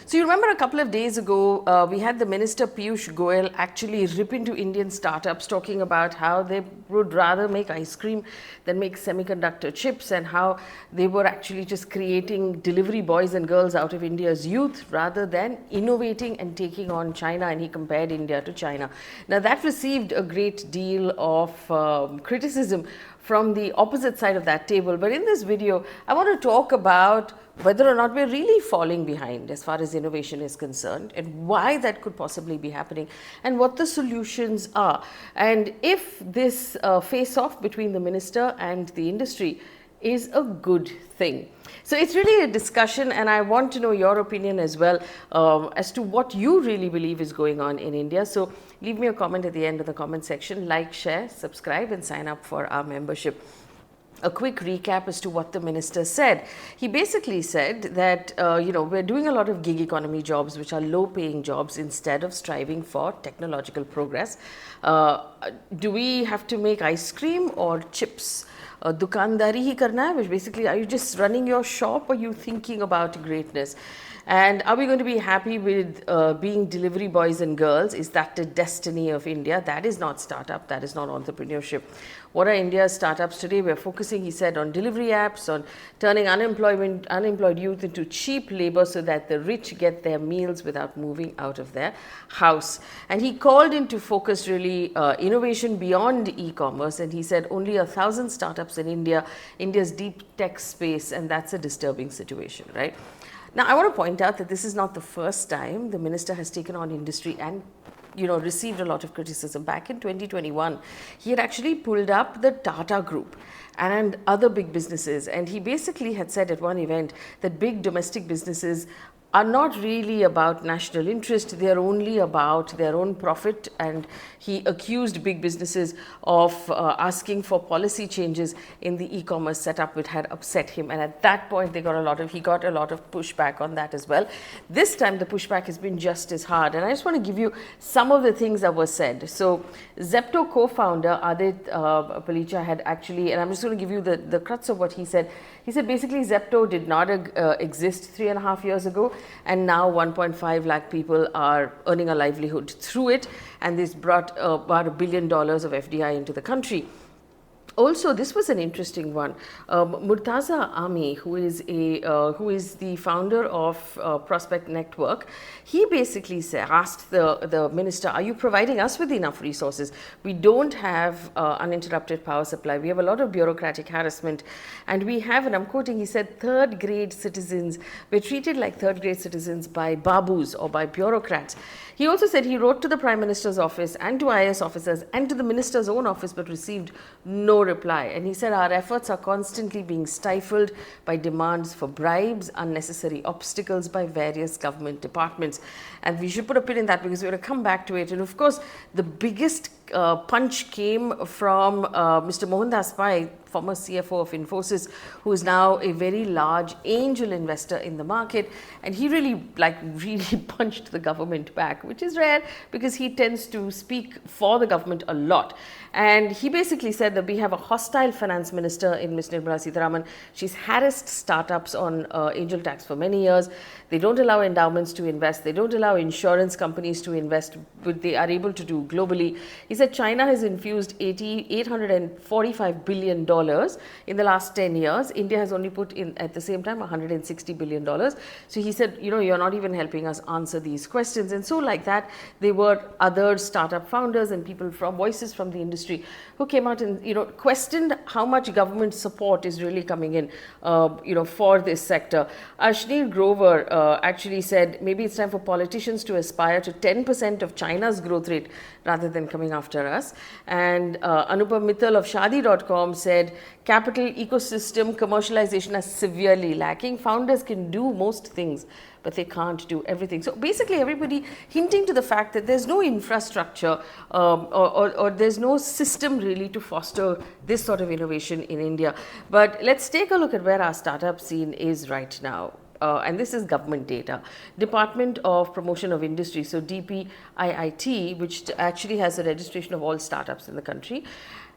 So you remember a couple of days ago, we had the Minister Piyush Goyal actually rip into Indian startups, talking about how they would rather make ice cream than make semiconductor chips, and how they were actually just creating delivery boys and girls out of India's youth rather than innovating and taking on China. And he compared India to China. Now that received a great deal of criticism from the opposite side of that table. But in this video, I want to talk about whether or not we're really falling behind as far as innovation is concerned, and why that could possibly be happening, and what the solutions are. And if this face-off between the minister and the industry is a good thing. So it's really a discussion, and I want to know your opinion as well as to what you really believe is going on in India. So leave me a comment at the end of the comment section. Like, share, subscribe, and sign up for our membership. A quick recap as to what the minister said. He basically said that, we're doing a lot of gig economy jobs, which are low paying jobs, instead of striving for technological progress. Do we have to make ice cream or chips? Dukandari hi karna hai, which basically, are you just running your shop, or are you thinking about greatness? And are we going to be happy with being delivery boys and girls? Is that the destiny of India? That is not startup, that is not entrepreneurship. What are India's startups today? We're focusing, he said, on delivery apps, on turning unemployed youth into cheap labor so that the rich get their meals without moving out of their house. And he called into focus really innovation beyond e-commerce, and he said only 1,000 startups in India's deep tech space, and that's a disturbing situation, right? Now, I want to point out that this is not the first time the minister has taken on industry and received a lot of criticism. Back in 2021, he had actually pulled up the Tata Group and other big businesses, and he basically had said at one event that big domestic businesses are not really about national interest, they are only about their own profit. And he accused big businesses of asking for policy changes in the e-commerce setup, which had upset him. And at that point, he got a lot of pushback on that as well. This time, the pushback has been just as hard. And I just want to give you some of the things that were said. So Zepto co-founder Adit Palicha had actually, and I'm just going to give you the crux of what he said. He said basically Zepto did not exist 3.5 years ago, and now 1.5 lakh people are earning a livelihood through it, and this brought about $1 billion of FDI into the country. Also, this was an interesting one. Murtaza Ami, who is the founder of Prospect Network, he basically asked the minister, are you providing us with enough resources? We don't have uninterrupted power supply. We have a lot of bureaucratic harassment, and we have, and I'm quoting, he said, third grade citizens. We're treated like third grade citizens by babus or by bureaucrats. He also said he wrote to the Prime Minister's office and to IS officers and to the minister's own office, but received no reply. And he said our efforts are constantly being stifled by demands for bribes, unnecessary obstacles by various government departments. And we should put a pin in that, because we're going to come back to it. And of course, the biggest punch came from Mr. Mohandas Pai, former CFO of Infosys, who is now a very large angel investor in the market. And he really punched the government back, which is rare because he tends to speak for the government a lot. And he basically said that we have a hostile finance minister in Ms. Nirmala Sitharaman. She's harassed startups on angel tax for many years. They don't allow endowments to invest. They don't allow insurance companies to invest, but they are able to do globally. He said China has infused $845 billion in the last 10 years. India has only put in, at the same time, $160 billion. So he said, you're not even helping us answer these questions. And so like that, there were other startup founders and people from voices from the industry who came out and, questioned how much government support is really coming in, for this sector. Ashneer Grover actually said maybe it's time for politicians to aspire to 10% of China's growth rate rather than coming after us. And Anupam Mittal of Shadi.com said capital ecosystem commercialization is severely lacking. Founders can do most things, but they can't do everything. So basically everybody hinting to the fact that there's no infrastructure or there's no system really to foster this sort of innovation in India. But let's take a look at where our startup scene is right now. And this is government data. Department of Promotion of Industry, so DPIIT, which actually has a registration of all startups in the country,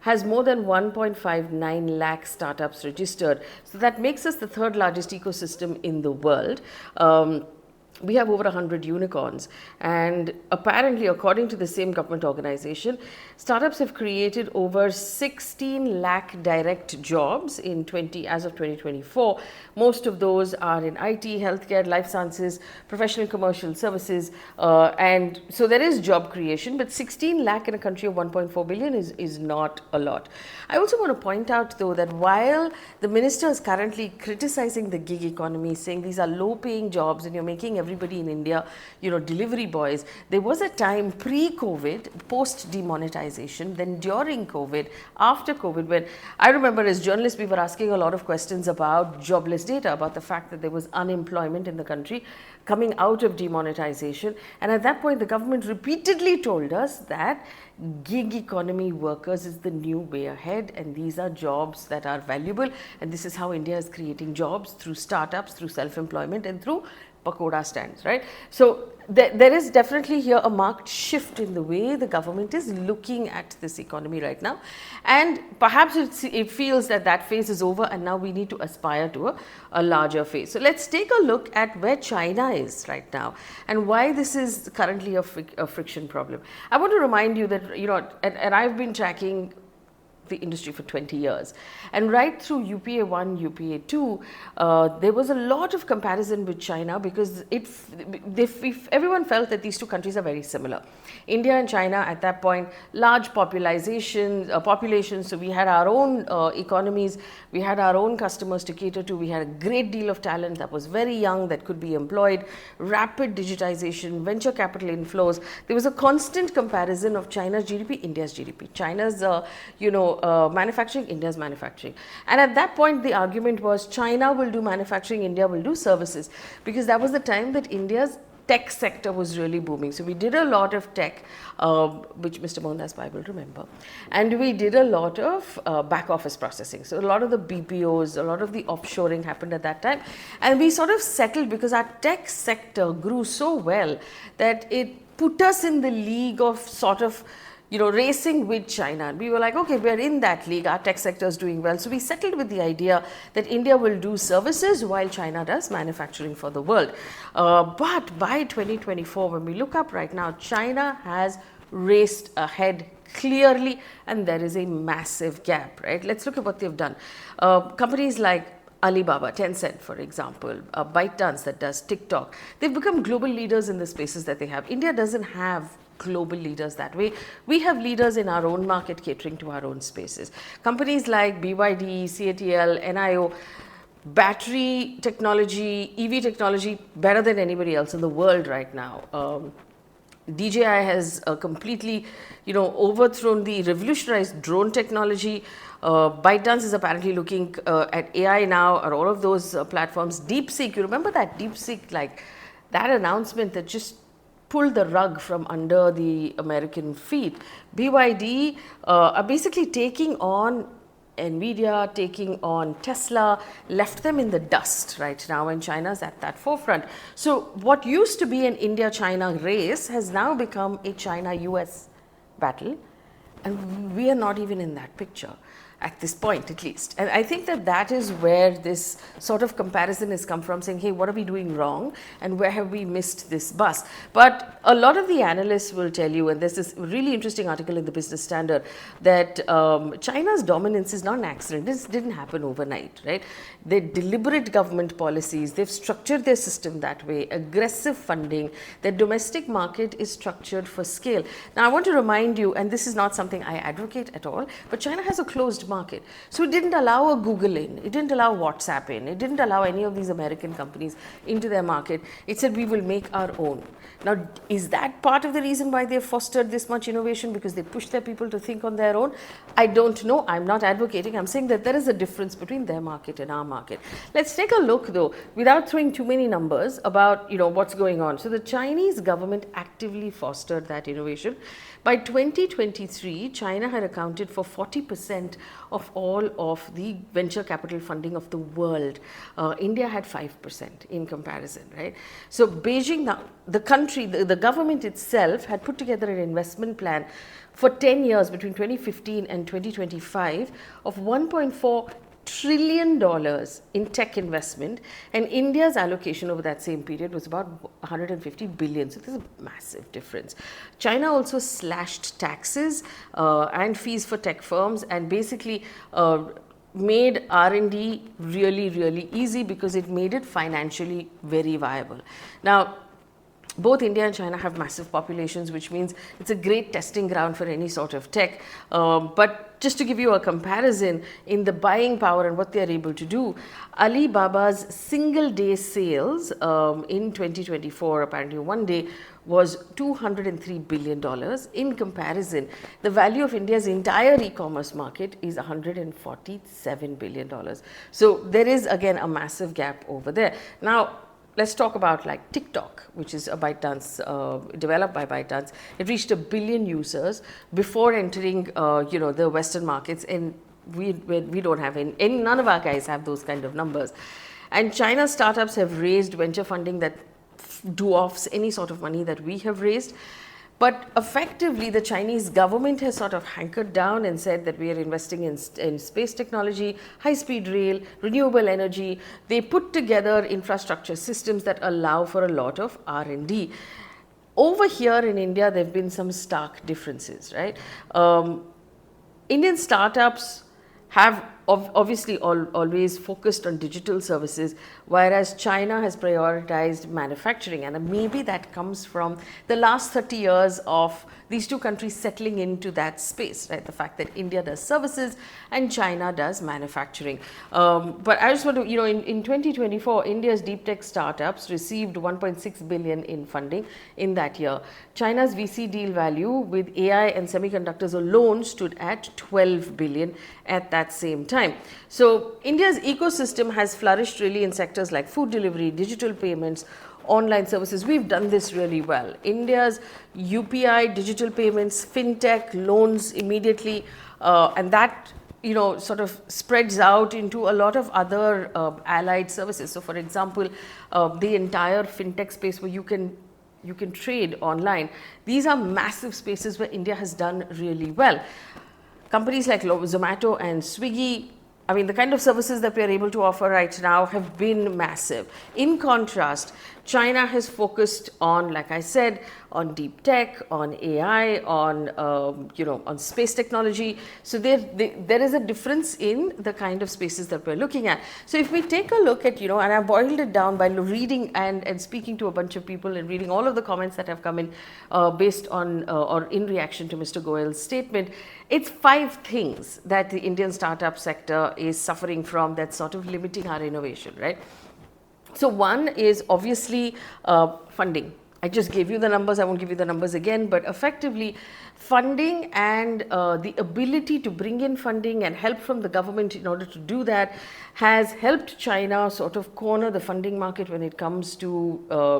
has more than 1.59 lakh startups registered. So that makes us the third largest ecosystem in the world. we have over 100 unicorns, and apparently, according to the same government organization, startups have created over 16 lakh direct jobs as of 2024. Most of those are in IT, healthcare, life sciences, professional commercial services, and so there is job creation, but 16 lakh in a country of 1.4 billion is not a lot. I also want to point out, though, that while the minister is currently criticizing the gig economy, saying these are low-paying jobs and you're making everybody in India, delivery boys, there was a time pre-COVID, post-demonetization, then during COVID, after COVID, when I remember as journalists, we were asking a lot of questions about jobless data, about the fact that there was unemployment in the country coming out of demonetization. And at that point, the government repeatedly told us that gig economy workers is the new way ahead, and these are jobs that are valuable, and this is how India is creating jobs through startups, through self-employment, and through pakoda stands, right? So there is definitely here a marked shift in the way the government is looking at this economy right now, and perhaps it feels that phase is over and now we need to aspire to a larger phase. So let's take a look at where China is right now and why this is currently a friction problem. I want to remind you that, and I've been tracking the industry for 20 years, and right through UPA 1, UPA 2, there was a lot of comparison with China because everyone felt that these two countries are very similar. India and China at that point, large populations, so we had our own economies, we had our own customers to cater to, we had a great deal of talent that was very young that could be employed, rapid digitization, venture capital inflows. There was a constant comparison of China's GDP, India's GDP, China's manufacturing, India's manufacturing. And at that point, the argument was China will do manufacturing, India will do services, because that was the time that India's tech sector was really booming. So we did a lot of tech, which Mr. Mohandas Pai will remember, and we did a lot of back office processing. So a lot of the BPOs, a lot of the offshoring happened at that time, and we sort of settled because our tech sector grew so well that it put us in the league of sort of racing with China. And we were like, okay, we're in that league, our tech sector is doing well. So we settled with the idea that India will do services while China does manufacturing for the world. But by 2024, when we look up right now, China has raced ahead clearly, and there is a massive gap, right? Let's look at what they've done. Companies like Alibaba, Tencent, for example, ByteDance that does TikTok, they've become global leaders in the spaces that they have. India doesn't have global leaders that way. We have leaders in our own market catering to our own spaces. Companies like BYD, CATL, NIO, battery technology, EV technology, better than anybody else in the world right now. DJI has completely, overthrown the revolutionized drone technology. ByteDance is apparently looking at AI now, or all of those platforms. DeepSeek, you remember that DeepSeek, like that announcement that just pulled the rug from under the American feet. BYD are basically taking on NVIDIA, taking on Tesla, left them in the dust right now, and China's at that forefront. So what used to be an India-China race has now become a China-US battle, and we are not even in that picture at this point, at least. And I think that is where this sort of comparison has come from, saying, hey, what are we doing wrong and where have we missed this bus? But a lot of the analysts will tell you, and there's this really interesting article in the Business Standard, that China's dominance is not an accident. This didn't happen overnight, right? Their deliberate government policies, they've structured their system that way, aggressive funding, their domestic market is structured for scale. Now, I want to remind you, and this is not something I advocate at all, but China has a closed market. So it didn't allow a Google in, it didn't allow WhatsApp in, it didn't allow any of these American companies into their market. It said we will make our own. Now, is that part of the reason why they've fostered this much innovation? Because they push their people to think on their own? I don't know. I'm not advocating. I'm saying that there is a difference between their market and our market. Let's take a look, though, without throwing too many numbers about what's going on. So the Chinese government actively fostered that innovation. By 2023, China had accounted for 40% of all of the venture capital funding of the world. India had 5% in comparison, right? So Beijing, now, the country, the government itself had put together an investment plan for 10 years between 2015 and 2025 of $1.4 trillion in tech investment, and India's allocation over that same period was about 150 billion. So there's a massive difference. China also slashed taxes and fees for tech firms, and basically made R&D really easy because it made it financially very viable. Now, both India and China have massive populations, which means it's a great testing ground for any sort of tech. But just to give you a comparison in the buying power and what they are able to do, Alibaba's single day sales in 2024, apparently one day, was $203 billion. In comparison, the value of India's entire e-commerce market is $147 billion. So there is again a massive gap over there. Now, let's talk about like TikTok, which is a ByteDance, developed by ByteDance. It reached 1 billion users before entering, the Western markets, and we don't have any, none of our guys have those kind of numbers. And China's startups have raised venture funding that dwarfs any sort of money that we have raised. But effectively, the Chinese government has sort of hankered down and said that we are investing in space technology, high-speed rail, renewable energy. They put together infrastructure systems that allow for a lot of R&D. Over here in India, there have been some stark differences, right? Indian startups have obviously always focused on digital services, whereas China has prioritized manufacturing. And maybe that comes from the last 30 years of these two countries settling into that space, right? The fact that India does services and China does manufacturing. But I just want to, in 2024, India's deep tech startups received 1.6 billion in funding in that year. China's VC deal value with AI and semiconductors alone stood at 12 billion at that same time. So India's ecosystem has flourished really in sectors like food delivery, digital payments, online services. We've done this really well. India's UPI, digital payments, fintech, loans immediately, and that sort of spreads out into a lot of other allied services. So for example, the entire fintech space where you can trade online. These are massive spaces where India has done really well. Companies like Zomato and Swiggy, I mean, the kind of services that we are able to offer right now have been massive. In contrast, China has focused on, like I said, on deep tech, on AI, on space technology. So there is a difference in the kind of spaces that we're looking at. So if we take a look at, and I boiled it down by reading and speaking to a bunch of people and reading all of the comments that have come in based on or in reaction to Mr. Goyal's statement, it's 5 things that the Indian startup sector is suffering from that's sort of limiting our innovation, right? So one is obviously funding. I just gave you the numbers, I won't give you the numbers again, but effectively funding and the ability to bring in funding and help from the government in order to do that has helped China sort of corner the funding market when it comes to,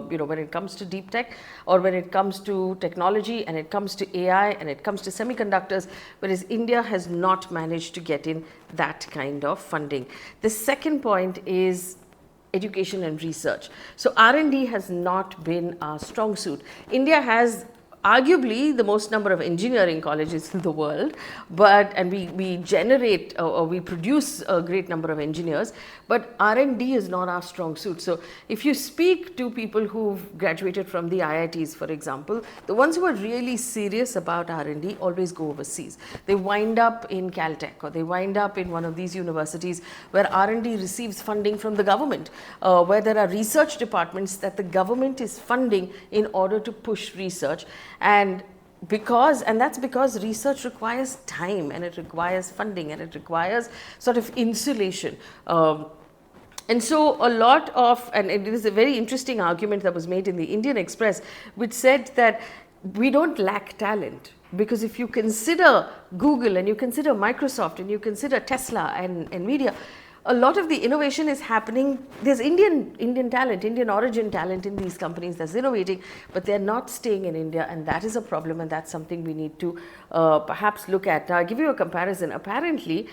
when it comes to deep tech, or when it comes to technology, and it comes to AI, and it comes to semiconductors, whereas India has not managed to get in that kind of funding. The second point is education and research. So R&D has not been our strong suit. India has arguably the most number of engineering colleges in the world, and we generate or we produce a great number of engineers, but R&D is not our strong suit. So if you speak to people who've graduated from the IITs, for example, the ones who are really serious about R&D always go overseas. They wind up in Caltech, or they wind up in one of these universities where R&D receives funding from the government, where there are research departments that the government is funding in order to push research. And that's because research requires time, and it requires funding, and it requires sort of insulation. And so a lot of, and it is a very interesting argument that was made in the Indian Express, which said that we don't lack talent. Because if you consider Google, and you consider Microsoft, and you consider Tesla and Nvidia, a lot of the innovation is happening. There's Indian talent, Indian origin talent in these companies that's innovating, but they're not staying in India, and that is a problem, and that's something we need to perhaps look at. Now, I'll give you a comparison. Apparently,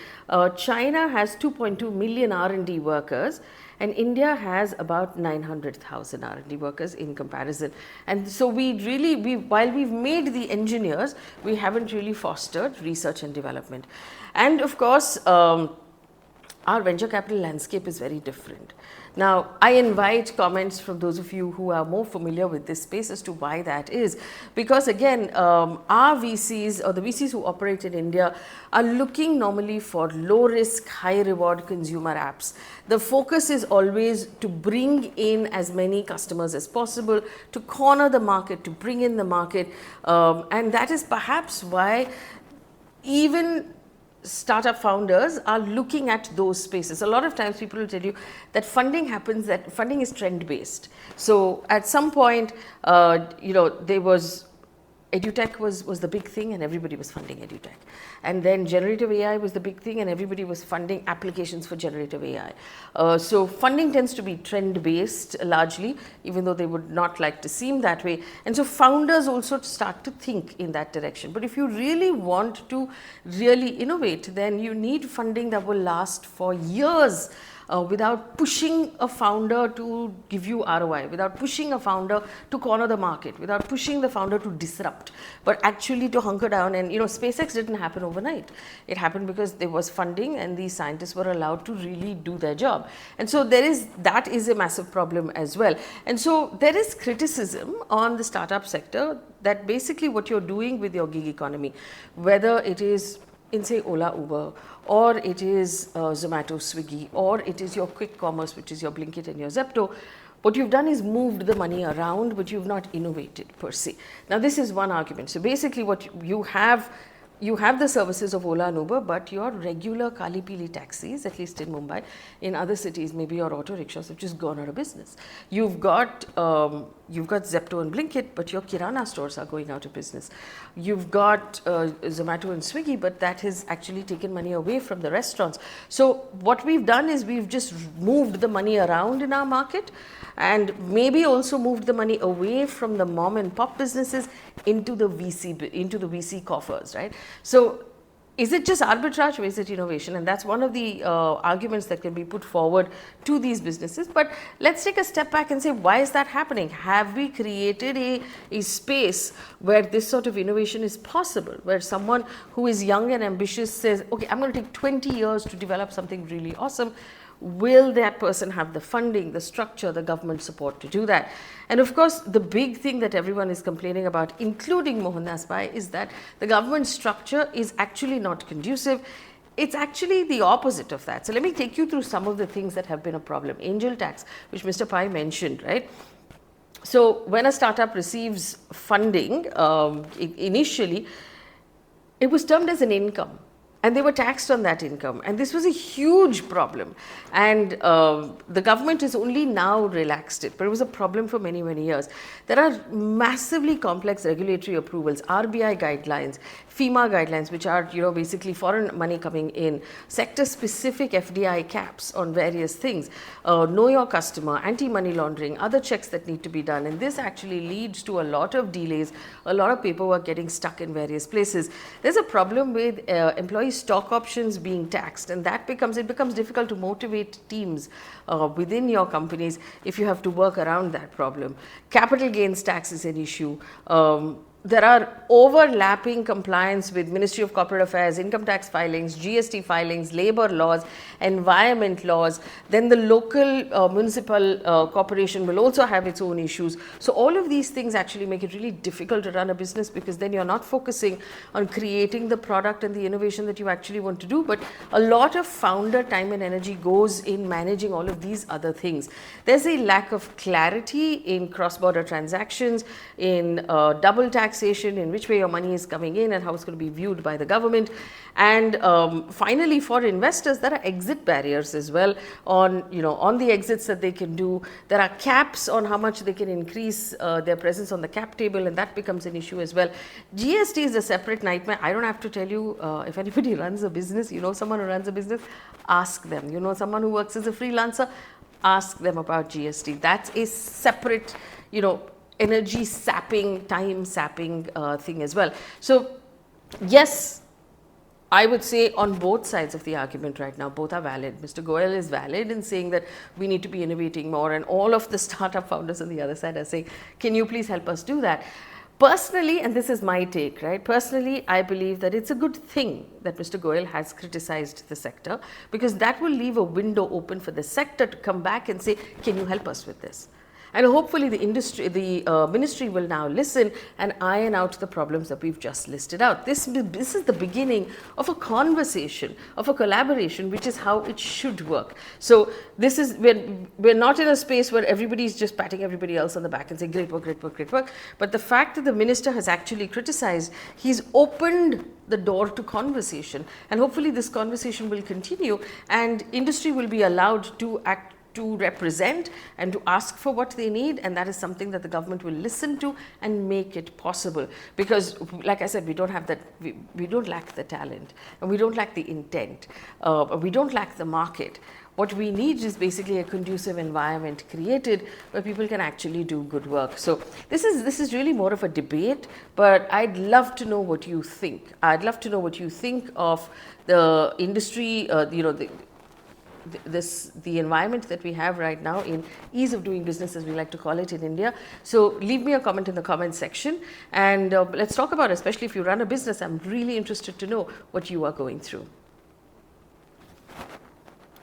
China has 2.2 million R&D workers, and India has about 900,000 R&D workers in comparison. And so while we've made the engineers, we haven't really fostered research and development. And of course, our venture capital landscape is very different. Now, I invite comments from those of you who are more familiar with this space as to why that is. Because again, our VCs or the VCs who operate in India are looking normally for low risk, high reward consumer apps. The focus is always to bring in as many customers as possible, to corner the market, to bring in the market. And that is perhaps why even startup founders are looking at those spaces. A lot of times people will tell you that funding is trend based. So at some point, there was edutech was the big thing and everybody was funding edutech. And then generative AI was the big thing and everybody was funding applications for generative AI. So funding tends to be trend based largely, even though they would not like to seem that way. And so founders also start to think in that direction. But if you really want to really innovate, then you need funding that will last for years. Without pushing a founder to give you ROI, without pushing a founder to corner the market, without pushing the founder to disrupt, but actually to hunker down. And SpaceX didn't happen overnight. It happened because there was funding and these scientists were allowed to really do their job. And so that is a massive problem as well. And so there is criticism on the startup sector that basically what you're doing with your gig economy, whether it is in say Ola, Uber, or it is Zomato, Swiggy, or it is your quick commerce, which is your Blinkit and your Zepto, what you've done is moved the money around, but you've not innovated per se. Now this is one argument. So basically what you have the services of Ola and Uber, but your regular Kali Pili taxis, at least in Mumbai, in other cities, maybe your auto rickshaws have just gone out of business. You've got Zepto and Blinkit, but your Kirana stores are going out of business. You've got Zomato and Swiggy, but that has actually taken money away from the restaurants. So what we've done is we've just moved the money around in our market and maybe also moved the money away from the mom and pop businesses into the VC coffers, right? So is it just arbitrage or is it innovation? And that's one of the arguments that can be put forward to these businesses. But let's take a step back and say, why is that happening? Have we created a space where this sort of innovation is possible, where someone who is young and ambitious says, okay, I'm going to take 20 years to develop something really awesome. Will that person have the funding, the structure, the government support to do that? And of course, the big thing that everyone is complaining about, including Mohandas Bhai, is that the government structure is actually not conducive. It's actually the opposite of that. So let me take you through some of the things that have been a problem. Angel tax, which Mr. Pai mentioned, right? So when a startup receives funding, initially, it was termed as an income. And they were taxed on that income. And this was a huge problem. And the government has only now relaxed it, but it was a problem for many, many years. There are massively complex regulatory approvals, RBI guidelines, FEMA guidelines, which are basically foreign money coming in, sector-specific FDI caps on various things, know your customer, anti-money laundering, other checks that need to be done. And this actually leads to a lot of delays, a lot of paperwork getting stuck in various places. There's a problem with employee stock options being taxed, and it becomes difficult to motivate teams within your companies if you have to work around that problem. Capital gains tax is an issue. There are overlapping compliance with Ministry of Corporate Affairs, income tax filings, GST filings, labor laws, environment laws. Then the local municipal corporation will also have its own issues. So all of these things actually make it really difficult to run a business, because then you're not focusing on creating the product and the innovation that you actually want to do, but a lot of founder time and energy goes in managing all of these other things. There's a lack of clarity in cross-border transactions, in double taxation, in which way your money is coming in and how it's going to be viewed by the government. And finally, for investors, there are exit barriers as well on the exits that they can do. There are caps on how much they can increase their presence on the cap table, and that becomes an issue as well. GST is a separate nightmare. I don't have to tell you, if anybody runs a business, someone who runs a business, ask them. Someone who works as a freelancer, ask them about GST. That's a separate, energy sapping, time sapping thing as well. So yes, I would say on both sides of the argument right now, both are valid. Mr. Goyal is valid in saying that we need to be innovating more, and all of the startup founders on the other side are saying, can you please help us do that? Personally, and this is my take, right? Personally, I believe that it's a good thing that Mr. Goyal has criticized the sector, because that will leave a window open for the sector to come back and say, can you help us with this? And hopefully the ministry will now listen and iron out the problems that we've just listed out. This is the beginning of a conversation, of a collaboration, which is how it should work. So this is, we're not in a space where everybody's just patting everybody else on the back and saying, great work, great work, great work. But the fact that the minister has actually criticized, he's opened the door to conversation. And hopefully this conversation will continue and industry will be allowed to represent and to ask for what they need, and that is something that the government will listen to and make it possible. Because like I said, we don't have that, we don't lack the talent, and we don't lack the intent, we don't lack the market. What we need is basically a conducive environment created where people can actually do good work. So this is really more of a debate, but I'd love to know what you think. I'd love to know what you think of the industry, the environment that we have right now in ease of doing business, as we like to call it in India. So leave me a comment in the comment section, and let's talk about it. Especially if you run a business, I'm really interested to know what you are going through.